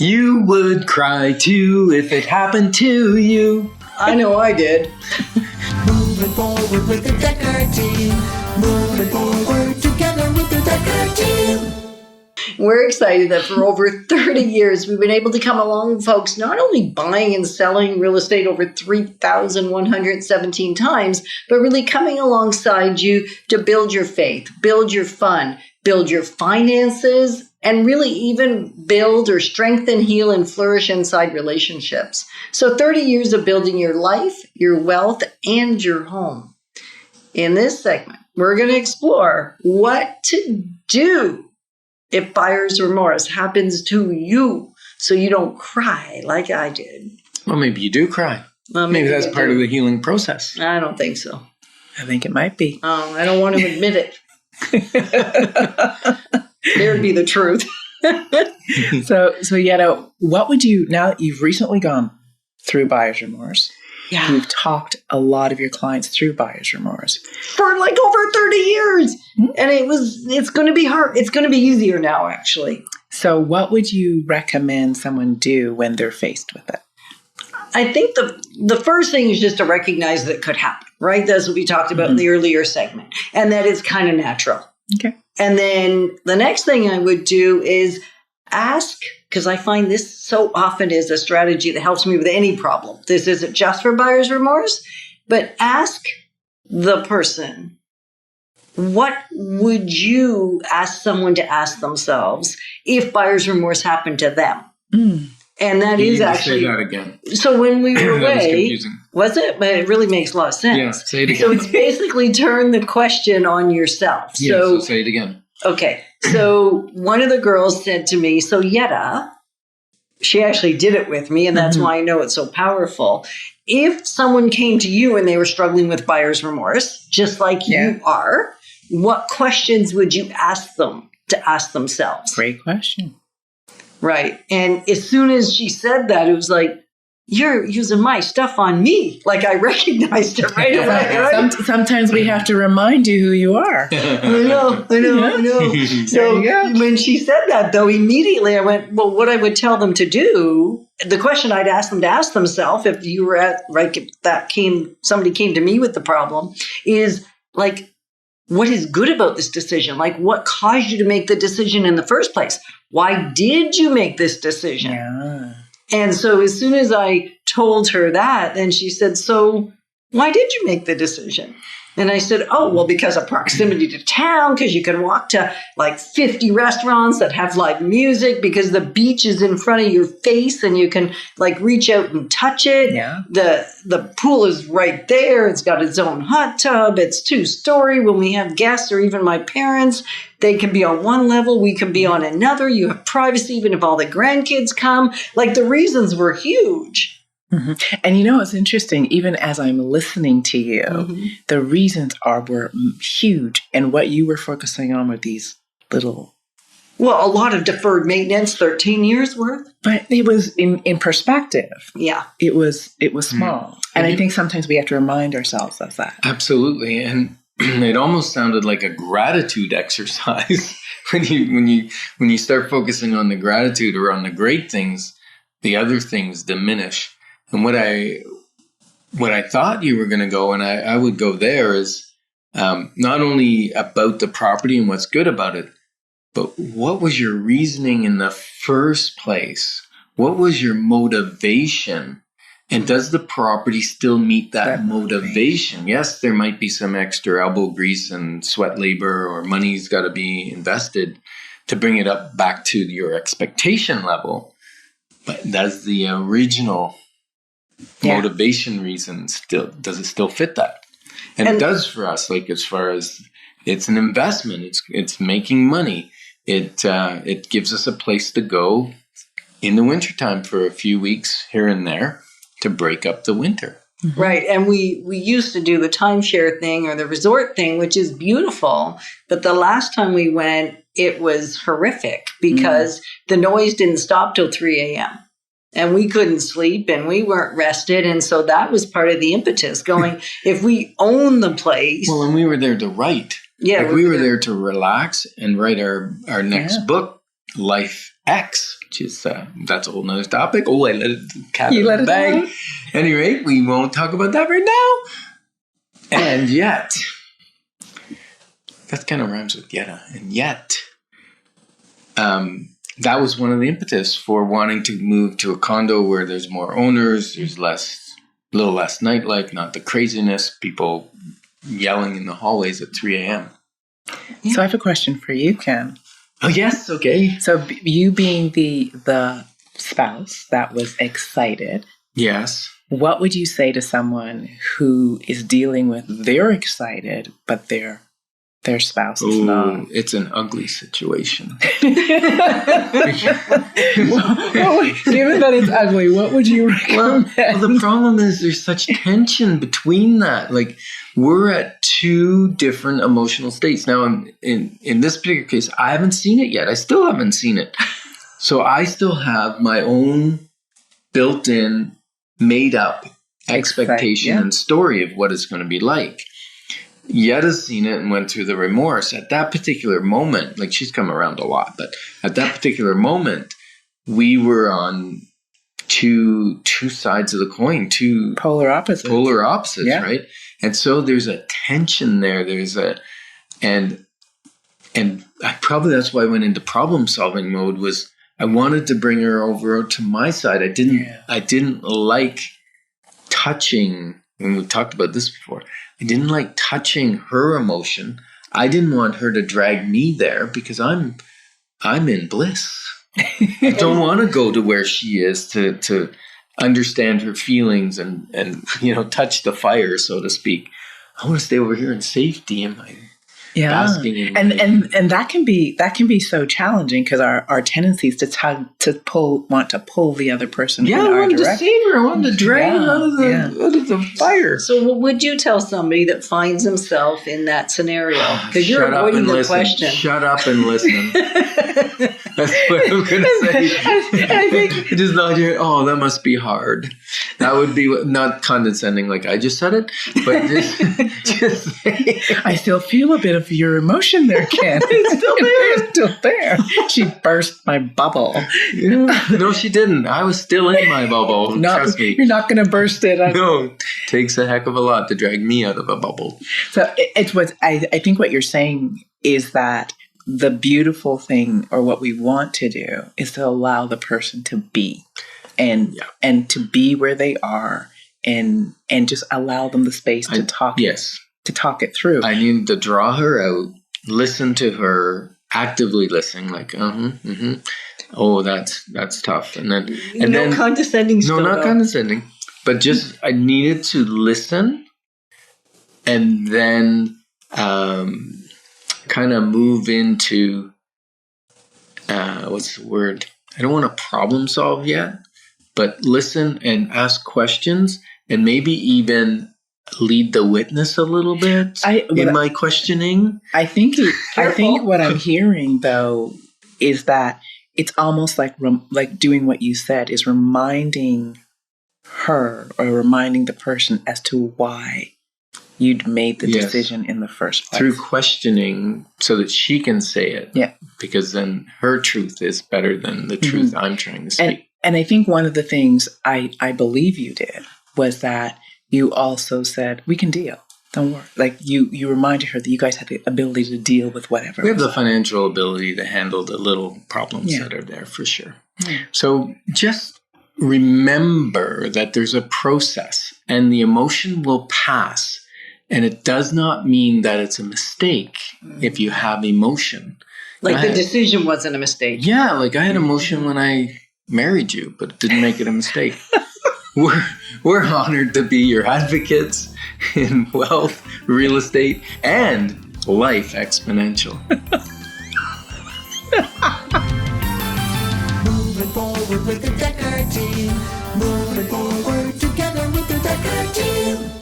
You would cry too if it happened to you. I know I did. Moving forward with the Decker team. Moving forward together with the Decker team. We're excited that for over 30 years, we've been able to come along, folks, not only buying and selling real estate over 3,117 times, but really coming alongside you to build your faith, build your fun, build your finances, and really even build or strengthen, heal, and flourish inside relationships. So 30 years of building your life, your wealth, and your home. In this segment, we're going to explore what to do if buyer's remorse happens to you so you don't cry like I did. Well, maybe you do cry. Well, maybe that's part of the healing process. I don't think so. I think it might be. I don't want to admit it. There would be the truth. So Yetta, what would you, now that you've recently gone through buyer's remorse, Yeah. you've talked a lot of your clients through buyer's remorse. For like over 30 years. And it's going to be hard. It's going to be easier now, actually. So what would you recommend someone do when they're faced with it? I think the first thing is just to recognize that it could happen, right? That's what we talked about in the earlier segment. And that is kind of natural. Okay. And then the next thing I would do is ask, because I find this so often is a strategy that helps me with any problem. This isn't just for buyer's remorse, but ask the person, what would you ask someone to ask themselves if buyer's remorse happened to them? And that is actually... Say that again. So when we were That was away... confusing. Was it? But it really makes a lot of sense. Yeah, say it again. So it's basically turn the question on yourself. Yeah, so say it again. Okay. So one of the girls said to me, so Yetta, she actually did it with me, and that's why I know it's so powerful. If someone came to you and they were struggling with buyer's remorse, just like you are, what questions would you ask them to ask themselves? Great question. Right. And as soon as she said that, it was like, you're using my stuff on me. Like I recognized it right away. Right? Sometimes we have to remind you who you are. I know. So when she said that, though, immediately I went, well, what I would tell them to do, the question I'd ask them to ask themselves, if you were at, like, if somebody came to me with the problem, is like, what is good about this decision? Like, what caused you to make the decision in the first place? Why did you make this decision? Yeah. And so as soon as I told her that, then she said, so why did you make the decision? And I said, oh, well, because of proximity to town, because you can walk to like 50 restaurants that have live music, because the beach is in front of your face and you can like reach out and touch it. Yeah. The pool is right there. It's got its own hot tub. It's 2-story. When we have guests or even my parents, they can be on one level. We can be on another. You have privacy, even if all the grandkids come. Like the reasons were huge. And you know, it's interesting, even as I'm listening to you, the reasons were huge. And what you were focusing on were these little... Well, a lot of deferred maintenance, 13 years worth. But it was in perspective. Yeah. It was small. And I think sometimes we have to remind ourselves of that. Absolutely. And it almost sounded like a gratitude exercise. when you start focusing on the gratitude or on the great things, the other things diminish. And what I thought you were going to go, and I would go there, is not only about the property and what's good about it, but what was your reasoning in the first place? What was your motivation? And does the property still meet that motivation? Yes, there might be some extra elbow grease and sweat labor, or money's got to be invested to bring it up back to your expectation level. But does the original motivation reason does it still fit that? And it does for us, like as far as it's an investment, it's making money. It gives us a place to go in the wintertime for a few weeks here and there to break up the winter. Right. And we used to do the timeshare thing or the resort thing, which is beautiful. But the last time we went, it was horrific because the noise didn't stop till 3 a.m. And we couldn't sleep and we weren't rested. And so that was part of the impetus going, if we own the place. Well, and we were there to write. Yeah. Like we were there to relax and write our next book, Life X. which is that's a whole nother topic. Oh, I let it cat You out let of the it bag. out? Anyway, we won't talk about that right now. And yet, that kind of rhymes with yeta. And yet, that was one of the impetus for wanting to move to a condo where there's more owners, there's a little less nightlife, not the craziness, people yelling in the hallways at 3 a.m. So I have a question for you, Ken. Oh, yes. Okay. So you being the spouse that was excited, Yes. what would you say to someone who is dealing with they're excited, but their spouse is not? It's an ugly situation. Given that it's ugly, what would you recommend? Well, the problem is there's such tension between that. Like, we're at two different emotional states. Now, in this particular case, I haven't seen it yet. I still haven't seen it. So I still have my own built-in, made-up expectation and story of what it's going to be like. Yetta's seen it and went through the remorse. At that particular moment, like, she's come around a lot, but at that particular moment, we were on two sides of the coin, two Polar opposites, yeah. Right? And so there's a tension there. And probably that's why I went into problem solving mode. Was I wanted to bring her over to my side. I didn't like touching, and we've talked about this before, I didn't like touching her emotion. I didn't want her to drag me there because I'm in bliss. I don't want to go to where she is to understand her feelings and touch the fire, so to speak. I want to stay over here in safety in my basking in and that can be so challenging because our tendency is want to pull the other person in our direction. I wanted to save her. I wanted to drag her out of the fire. So what would you tell somebody that finds himself in that scenario? Because you're avoiding the question. Shut up and listen. That's what I'm going to say. I think just not here. Oh, that must be hard. That would be not condescending like I just said it, but just I still feel a bit of your emotion there, Ken. It's still there. She burst my bubble. Yeah. No, she didn't. I was still in my bubble. Trust me. You're not going to burst it. No, it takes a heck of a lot to drag me out of a bubble. So it's what I think what you're saying is that the beautiful thing, or what we want to do, is to allow the person to be and to be where they are and just allow them the space to talk. Yes. To talk it through. I need to draw her out, listen to her, actively listening, like, oh, that's tough. And then condescending stuff. No, not condescending. But just I needed to listen and then kind of move into what's the word? I don't want to problem solve yet, but listen and ask questions and maybe even lead the witness a little bit in my questioning. I think what I'm hearing though is that it's almost like doing what you said is reminding her or reminding the person as to why you'd made the decision in the first place. Through questioning so that she can say it. Yeah. Because then her truth is better than the truth I'm trying to speak. And I think one of the things I believe you did was that you also said, we can deal. Don't worry. Like you reminded her that you guys had the ability to deal with whatever. We have the financial ability to handle the little problems that are there for sure. Yeah. So just remember that there's a process and the emotion will pass. And it does not mean that it's a mistake if you have emotion. Like the decision wasn't a mistake. Yeah, like I had emotion when I married you, but it didn't make it a mistake. We're honored to be your advocates in wealth, real estate, and life exponential. Moving forward with the Decker team. Moving forward together with the Decker team.